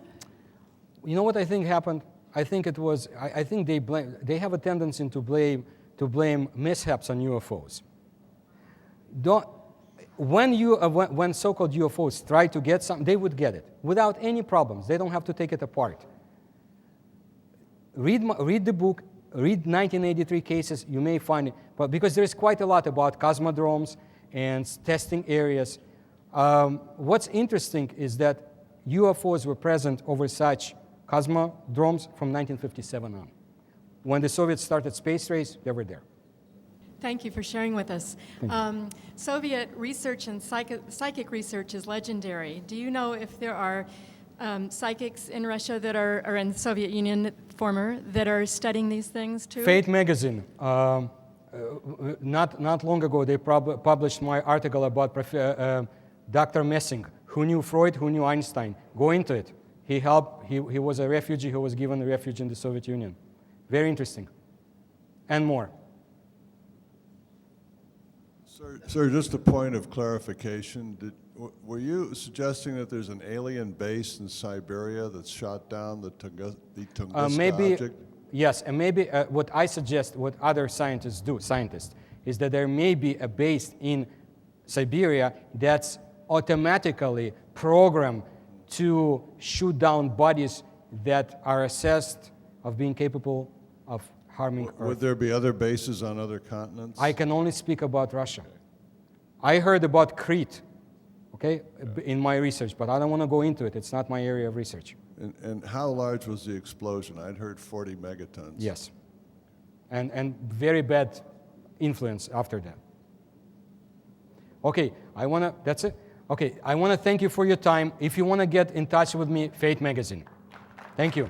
You know what I think happened? I think it was. I think they have a tendency to blame mishaps on UFOs. When so-called UFOs try to get something, they would get it without any problems. They don't have to take it apart. Read the book. Read 1983 cases. You may find it, but because there is quite a lot about cosmodromes and testing areas. What's interesting is that UFOs were present over such cosmodromes from 1957 on. When the Soviets started space race, they were there. Thank you for sharing with us. Soviet research and psychic research is legendary. Do you know if there are psychics in Russia that are in the Soviet Union, former, that are studying these things too? Fate magazine, not long ago, they published my article about Dr. Messing, Who knew Freud? Who knew Einstein? Go into it. He helped. He was a refugee who was given a refuge in the Soviet Union. Very interesting. And more. Sir, just a point of clarification. Were you suggesting that there's an alien base in Siberia that shot down the Tunguska Maybe, object? yes, and maybe what I suggest, what other scientists do, is that there may be a base in Siberia that's automatically programmed to shoot down bodies that are assessed of being capable of harming Earth. Would there be other bases on other continents? I can only speak about Russia. I heard about Crete, okay, in my research, but I don't want to go into it. It's not my area of research. And how large was the explosion? I'd heard 40 megatons. Yes. And very bad influence after that. Okay, that's it? Okay, I want to thank you for your time. If you want to get in touch with me, Fate Magazine. Thank you.